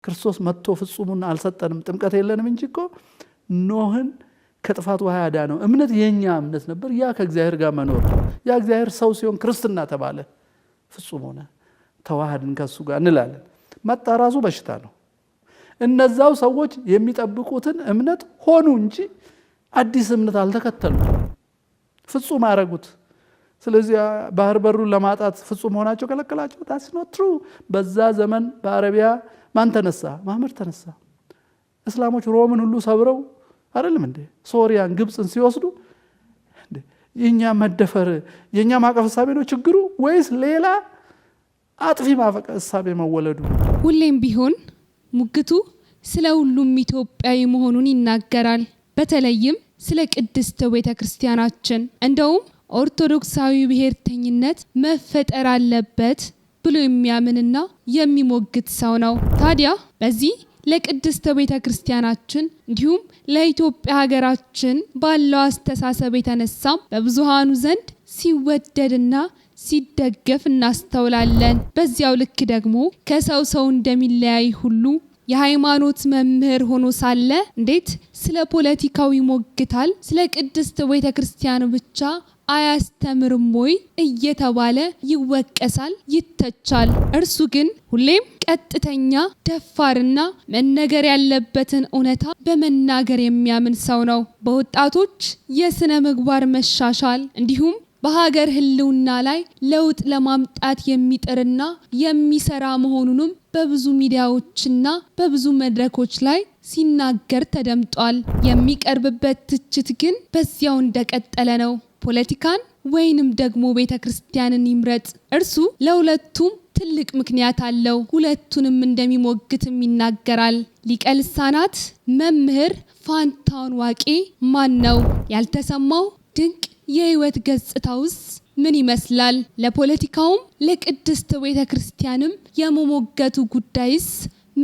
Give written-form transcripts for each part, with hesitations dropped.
ክርስቶስ መጥቶ ፍጹሙን አልሰጠንም ጥምቀት የለንም እንጂ እኮ ኖህን ከጥፋት ውሃ ያዳነው እምነት የኛ እምነት ነበር ያ ከእግዚአብሔር ጋር መኖር ያ እግዚአብሔር ሰው ሲሆን ክርስትና ተባለ ፍጹም ሆነ ተዋህድን ከሱ ጋር እንላለን መጣ ራሱ በሽታ ነው እነዛው ሰዎች የሚጠብቁትን እምነት ሆኑ እንጂ አዲስ እምነት አልተከተሉ ፍጹም አረጉት ስለዚህ ባህር በሩን ለማጣት ፍጹም ሆናቸው ከለከላቸው that's not true በዛ ዘመን በአረቢያ ማን ተነሳ ማህመድ ተነሳ እስላሞች ሮምን ሁሉ ሰብረው አይደለም እንዴ ሶሪያን ግብጽን ሲወስዱ እንዴ የኛ መደፈር የኛ ማቀፍ ሐሳብ ነው ችግሩ ወይስ ሌላ አጥፊ ማፈቀ ሐሳብ መወለዱ ሁሌም ቢሆን ሙግቱ ስለ ሁሉም ኢትዮጵያዊ መሆኑን ይናገራል በተለይም ስለ ቅድስት ቤተክርስቲያናችን እንደውም ኦርቶዶክሳዊ ብሔርተኝነት መፈጠር አለበት ብሎ የሚያምንና የሚሞግት ሰው ነው ታዲያ በዚህ ለቅድስት ቤተክርስቲያናችን እንዲሁም ለኢትዮጵያ ሀገራችን ባለው አስተሳሰብ የተነሳ በብዙሃኑ ዘንድ ሲወደድና ሲደገፍ እናስተውላለን በዚያው ልክ ደግሞ ከሰው እንደሚለያይ ሁሉ የሃይማኖት መምህር ሆኖ ሳለ እንዴት ስለ ፖለቲካው ይሞግታል ስለ ቅድስት ቤተክርስቲያን ብቻ አያስተምርም ወይ እየተባለ ይወቀሳል ይተቻል እርሱ ግን ሁሌም ቀጥተኛ ደፋርና መነገር ያለበትን እውነታ በመናገር የሚያምን ሰው ነው በወጣቶች የስነ ምግባር መሻሻል እንዲሁም በሀገር ህልውና ላይ ለውጥ ለማምጣት የሚጥርና የሚሰራ መሆኑንም በብዙ ሚዲያዎችና በብዙ መድረኮች ላይ ሲናገር ተደምጧል የሚቀርብበት ትችት ግን በዚያው እንደቀጠለ ነው ፖለቲካን ወይንም ደግሞ ቤተክርስቲያንን ይምረጥ እርሱ ለሁለቱም ትልቅ ምክንያት አለው ሁለቱንም እንደሚሞግትም ይናገራል ሊቀ ልሳናት መምህር ፋንታውን ዋቄ ማን ነው ያልተሰማው ድንቅ የህይወት ገጽታውስ ምን ይመስላል ለፖለቲካውም ለቅድስት ቤተክርስቲያንም የመሞገቱ ጉዳይስ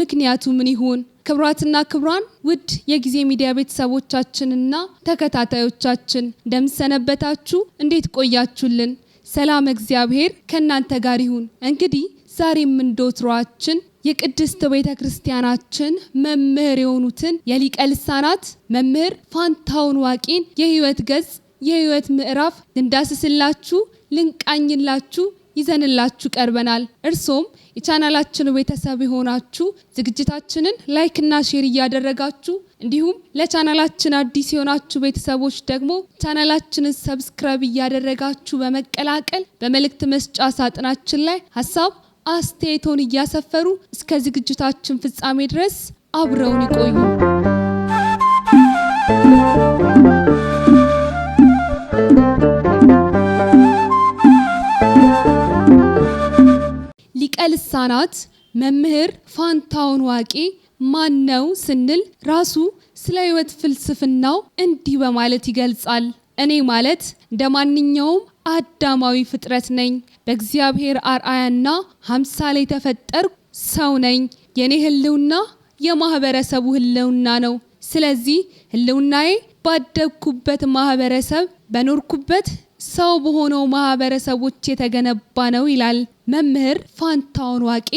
ምክንያቱ ምን ይሆን ክብራትና ክብራን ውድ የጊዜ ሚዲያ ቤተሰቦቻችንና ተከታታዮቻችን እንደምሰነበታችሁ እንዴት ቆያችሁልን ሰላም እግዚአብሔር ከናንተ ጋር ይሁን እንግዲህ ዛሬም እንደወትሯችን የቅድስት ቤተክርስቲያናችን መምህር የሆኑትን የሊቀ ልሳናት መምህር ፋንታውን ዋቄን የህይወት ገጽ የህይወት ምዕራፍ እንዳስስላችሁ ልንቃኝላችሁ ይዘንላችሁ ቀርበናል እርሶም የቻናላችን ቤተሰብ ሆናችሁ ዝግጅታችንን ላይክ እና ሼር ያደረጋችሁ እንዲሁም ለቻናላችን አዲስ የሆናችሁ ቤተሰቦች ደግሞ ቻናላችንን ሰብስክራይብ ያደረጋችሁ በመቀላቀል በመልእክት መስጫ ሳጥናችን ላይ ሐሳብ አስተያየቶን ያሰፈሩ እስከ ዝግጅታችን ፍጻሜ ድረስ አብረውን ይቆዩ ሊቀ ልሳናት መምህር ፋንታውን ዋቄ ማን ነው ስንል ራሱ ስለ ህይወት ፍልስፍናው እንዲህ በማለት ይገልጻል እኔ ማለት እንደማንኛውም አዳማዊ ፍጥረት ነኝ በእግዚአብሔር አርአያና አምሳል የተፈጠርኩ ሰው ነኝ የኔ ህልውና የማህበረሰቡ ህልውና ነው ስለዚህ ህልውናዬ ባደግኩበት ማህበረሰብ በኖርኩበት ሰው በሆነው ማህበረሰቦች የተገነባ ነው ይላል መምህር ፋንታውን ዋቄ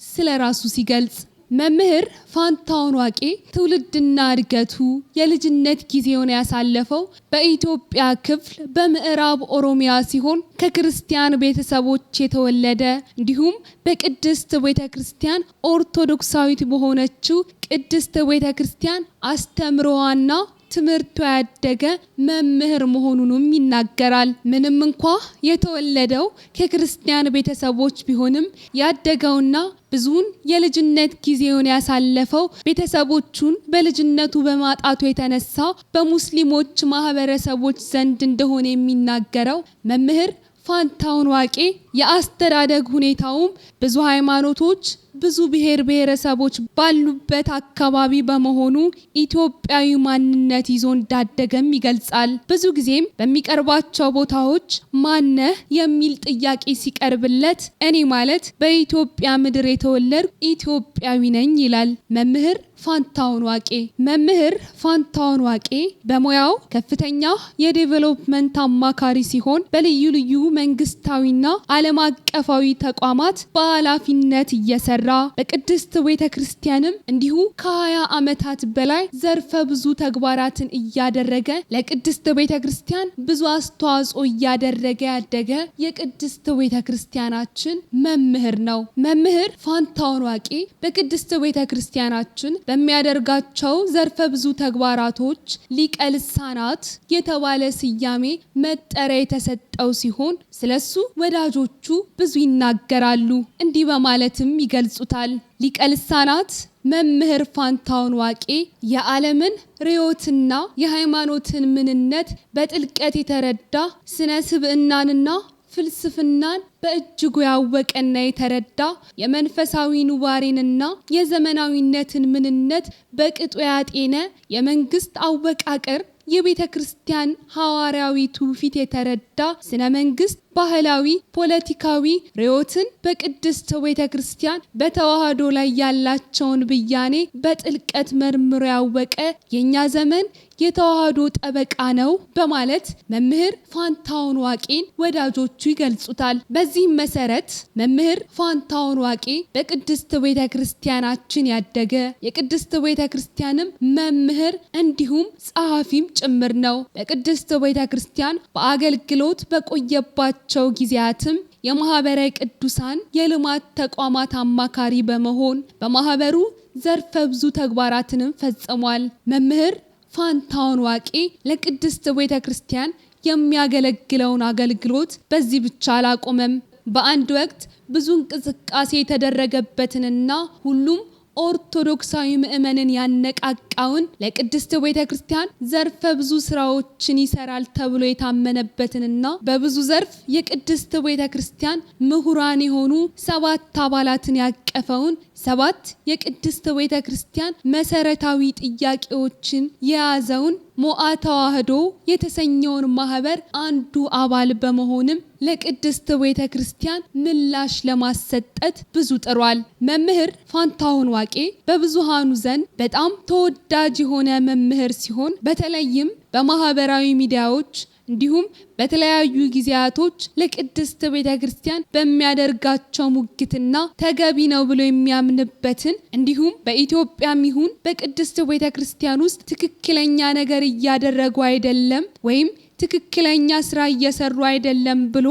ስለራሱ ሲገልጽ መምህር ፋንታውን ዋቄ ትውልድና እድገቱ የልጅነት ጊዜውን ያሳለፈው በኢትዮጵያ ክፍል በምዕራብ ኦሮሚያ ሲሆን ከክርስቲያን ቤተሰቦች የተወለደ እንዲሁም በቅድስት ቤተክርስቲያን ኦርቶዶክሳዊት በሆነችው ቅድስት ቤተክርስቲያን አስተምሮዋና ትምህርቱ ያደገ መምህር መሆኑንም ይናገራል ምንም እንኳን የተወለደው ከክርስቲያን ቤተሰቦች ቢሆንም ያደገውና ብዙን የልጅነት ጊዜውን ያሳለፈው ቤተሰቦቹን በልጅነቱ በማጣቱ የተነሳ በሙስሊሞች ማህበረሰቦች ዘንድ እንደሆነ የሚናገረው መምህር ፋንታውን ዋቄ የአስተዳደግ ሁኔታውም ብዙ ሃይማኖቶች ብዙ ብሔር ብሔረሰቦች ባሉበት አካባቢ በመሆኑ ኢትዮጵያዊ ማንነት ይዞ እንዳደገም ይገልጻል ብዙ ጊዜም በሚቀርባቸው ቦታዎች ማነህ የሚል ጥያቄ ሲቀርብለት እኔ ማለት በኢትዮጵያ ምድር የተወለድኩ ኢትዮጵያዊ ነኝ ይላል መምህር ፋንታውን ዋቄ። መምህር ፋንታውን ዋቄ በሙያው ከፍተኛ የዴቨሎፕመንት አማካሪ ሲሆን በልዩ ልዩ መንግስታዊና ዓለም አቀፋዊ ተቋማት በኃላፊነት እየሰራ በቅድስት ቤተክርስቲያንም እንዲሁ ከ20 ዓመታት በላይ ዘርፈ ብዙ ተግባራትን እያደረገ ለቅድስት ቤተክርስቲያን ብዙ አስተዋጽኦ እያደረገ ያደገ የቅድስት ቤተክርስቲያናችን መምህር ነው። መምህር ፋንታውን ዋቄ በቅድስት ቤተክርስቲያናችን በሚያደርጋቸው ዘርፈ ብዙ ተግባራቶች ሊቀ ልሳናት የተባለ ስያሜ መጠሪያ የተሰጠው ሲሆን ስለሱ ወዳጆቹ ብዙ ይናገራሉ። እንዲህ በማለትም ይገልጹታል። ሊቀ ልሳናት መምህር ፋንታውን ዋቄ የዓለምን ርዕዮትና የሃይማኖትን ምንነት በጥልቀት የተረዳ ስነ ስብዕናንና ፍልስፍናን በእጅጉ ያወቀና የተረዳ የመንፈሳዊ ኑባሬንና የዘመናዊነትን ምንነት በቅጡ ያጤነ የመንግስት አወቃቀር የቤተ ክርስቲያን ሐዋርያዊ ትውፊት የተረዳ ስነ መንግስት ባህላዊ ፖለቲካዊ ርዕዮትን በቅድስት ቤተ ክርስቲያን በተዋህዶ ላይ ያላቸውን ብያኔ በጥልቀት መርምሮ ያወቀ የኛ ዘመን የተዋህዶ ጠበቃ ነው በማለት መምህር ፋንታውን ዋቄን ወዳጆቹ ይገልጹታል። በዚህም መሰረት መምህር ፋንታውን ዋቄ በቅድስት ቤተ ክርስቲያናችን ያደገ የቅድስት ቤተ ክርስቲያንም መምህር እንዲሁም ጸሐፊም ጭምር ነው። በቅድስት ቤተ ክርስቲያን በአገልግሎት በቆየባቸው ጊዜያትም የማህበረ ቅዱሳን የልማት ተቋማት አማካሪ በመሆን በማህበሩ ዘርፈ ብዙ ተግባራትንም ፈጽሟል። መምህር ፋንታውን ዋቄ ለቅድስት ቤተ ክርስቲያን የሚያገለግለውን አገልግሎት በዚህ ብቻ አላቆመም። በአንድ ወቅት ብዙ እንቅስቃሴ የተደረገበትንና ሁሉም ኦርቶዶክሳዊ ምእመንን ያነቃቃውን ለቅድስት ቤተ ክርስቲያን ዘርፈ ብዙ ስራዎችን ይሰራል ተብሎ የታመነበትንና በብዙ ዘርፍ የቅድስት ቤተ ክርስቲያን ምሁራን የሆኑ 7 አባላትን ያቀፈውን 7 የቅድስት ቤተ ክርስቲያን መሰረታዊ ጥያቄዎችን የያዘውን ሞዓ ተዋህዶ የተሰኘውን ማህበር አንዱ አባል በመሆንም ለቅድስት ቤተ ክርስቲያን ምላሽ ለማሰጠት ብዙ ጥሯል። መምህር ፋንታውን ዋቄ በብዙሃኑ ዘንድ በጣም ተወዳጅ የሆነ መምህር ሲሆን በተለይም በማህበራዊ ሚዲያዎች እንዲሁም በተለያዩ ጊዜያቶች ለቅድስት ቤተ ክርስቲያን በሚያደርጋቸው ሙግትና ተገቢ ነው ብሎ የሚያምንበትን እንዲሁም በኢትዮጵያም ይሁን በቅድስት ቤተ ክርስቲያን ውስጥ ትክክለኛ ነገር እያደረጉ አይደለም ወይም ትክክለኛ ስራ እየሰሩ አይደለም ብሎ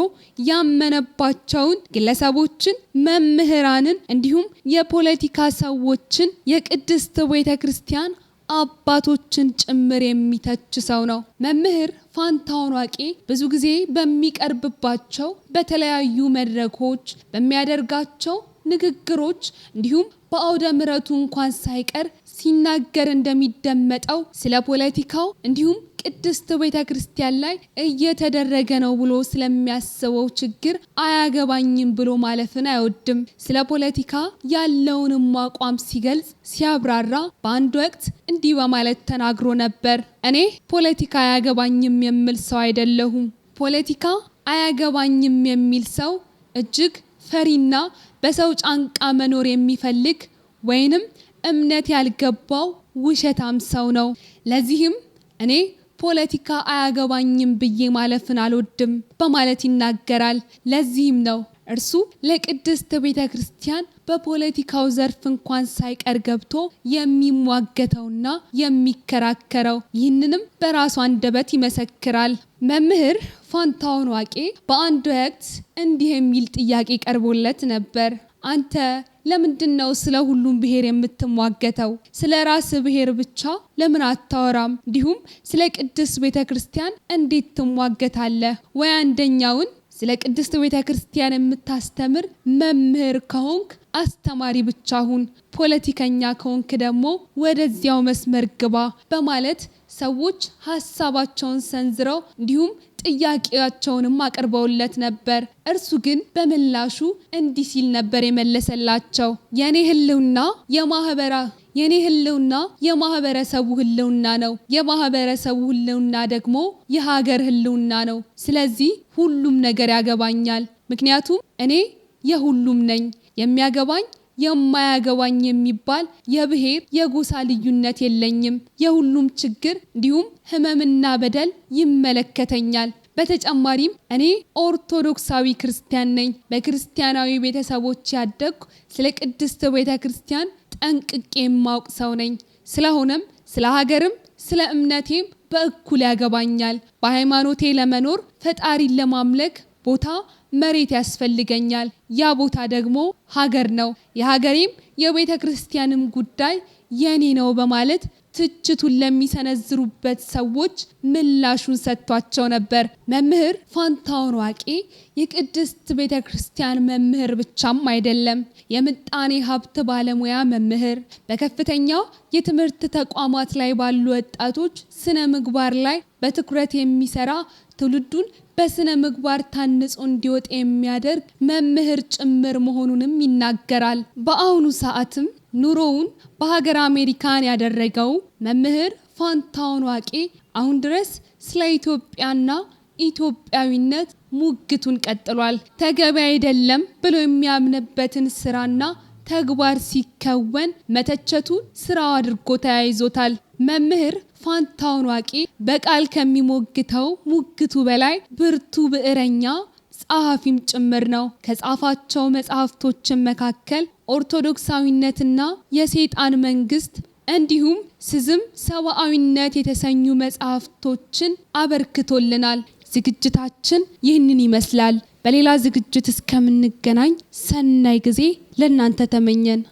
ያመነባቸውን ግለሰቦችን፣ መምህራንን እንዲሁም የፖለቲካ ሰዎችን የቅድስት ቤተ ክርስቲያን አባቶችን ጭምር የሚተች ሰው ነው። መምህር ፋንታውን ዋቄ ብዙ ጊዜ በሚቀርብባቸው በተለያዩ መድረኮች በሚያደርጋቸው ንግግሮች እንዲሁም በአውደ ምሕረቱ እንኳን ሳይቀር ሲናገር እንደሚደመጠው ስለ ፖለቲካው እንዲሁም ቅድስት ቤተ ክርስቲያን ላይ እየተደረገ ነው ብሎ ስለሚያስበው ችግር አያገባኝም ብሎ ማለፍን አይወድም። ስለ ፖለቲካ ያለውንም አቋም ሲገልጽ ሲያብራራ በአንድ ወቅት እንዲህ በማለት ተናግሮ ነበር። እኔ ፖለቲካ አያገባኝም የሚል ሰው አይደለሁም። ፖለቲካ አያገባኝም የሚል ሰው እጅግ ፈሪና በሰው ጫንቃ መኖር የሚፈልግ ወይንም እምነት ያልገባው ውሸታም ሰው ነው። ለዚህም እኔ ፖለቲካ አያገባኝም ብዬ ማለፍን አልወድም በማለት ይናገራል። ለዚህም ነው እርሱ ለቅድስት ቤተ ክርስቲያን በፖለቲካው ዘርፍ እንኳን ሳይቀር ገብቶ የሚሟገተውና የሚከራከረው። ይህንንም በራሱ አንደበት ይመሰክራል። መምህር ፋንታውን ዋቄ በአንድ ወቅት እንዲህ የሚል ጥያቄ ቀርቦለት ነበር። አንተ ለምንድነው ስለ ሁሉም ብሔር የምትሟገተው? ስለ ራስ ብሔር ብቻ ለምን አታወራም? እንዲሁም ስለ ቅድስት ቤተ ክርስቲያን እንዴት ትሟገታለህ? ወይ አንደኛውን ስለ ቅድስት ቤተ ክርስቲያን የምታስተምር መምህር ከሆንክ አስተማሪ ብቻ ሁን፣ ፖለቲከኛ ከሆንክ ደግሞ ወደዚያው መስመር ግባ በማለት ሰዎች ሐሳባቸውን ሰንዝረው እንዲሁም ጥያቄያቸውንም አቅርበውለት ነበር። እርሱ ግን በምላሹ እንዲህ ሲል ነበር የመለሰላቸው። የኔ ህልውና የማህበረሰቡ ህልውና ነው። የማህበረሰቡ ህልውና ደግሞ የሀገር ህልውና ነው። ስለዚህ ሁሉም ነገር ያገባኛል። ምክንያቱም እኔ የሁሉም ነኝ። የሚያገባኝ የማያገባኝ የሚባል የብሔር የጎሳ ልዩነት የለኝም። የሁሉም ችግር እንዲሁም ሕመምና በደል ይመለከተኛል። በተጨማሪም እኔ ኦርቶዶክሳዊ ክርስቲያን ነኝ። በክርስቲያናዊ ቤተሰቦች ያደግኩ፣ ስለ ቅድስት ቤተ ክርስቲያን ጠንቅቄ የማውቅ ሰው ነኝ። ስለሆነም ስለ ሀገርም ስለ እምነቴም በእኩል ያገባኛል። በሃይማኖቴ ለመኖር ፈጣሪን ለማምለክ ቦታ መሬት ያስፈልገኛል። ያ ቦታ ደግሞ ሀገር ነው። የሀገሬም የቤተ ክርስቲያንም ጉዳይ የኔ ነው በማለት ትችቱን ለሚሰነዝሩበት ሰዎች ምላሹን ሰጥቷቸው ነበር። መምህር ፋንታሁን ዋቄ የቅድስት ቤተ ክርስቲያን መምህር ብቻም አይደለም፣ የምጣኔ ሀብት ባለሙያ መምህር፣ በከፍተኛው የትምህርት ተቋማት ላይ ባሉ ወጣቶች ስነ ምግባር ላይ በትኩረት የሚሰራ፣ ትውልዱን በስነ ምግባር ታንጾ እንዲወጥ የሚያደርግ መምህር ጭምር መሆኑንም ይናገራል። በአሁኑ ሰዓትም ኑሮውን በሀገር አሜሪካን ያደረገው መምህር ፋንታሁን ዋቄ አሁን ድረስ ስለ ኢትዮጵያና ኢትዮጵያዊነት ሙግቱን ቀጥሏል። ተገቢ አይደለም ብሎ የሚያምንበትን ስራና ተግባር ሲከወን መተቸቱን ስራው አድርጎ ተያይዞታል። መምህር ፋንታሁን ዋቄ በቃል ከሚሞግተው ሙግቱ በላይ ብርቱ ብዕረኛ ጸሐፊም ጭምር ነው። ከጻፋቸው መጽሐፍቶችን መካከል ኦርቶዶክሳዊነትና የሰይጣን መንግስት እንዲሁም ስዝም ሰብአዊነት የተሰኙ መጽሐፍቶችን አበርክቶልናል። ዝግጅታችን ይህንን ይመስላል። በሌላ ዝግጅት እስከምንገናኝ ሰናይ ጊዜ ለእናንተ ተመኘን።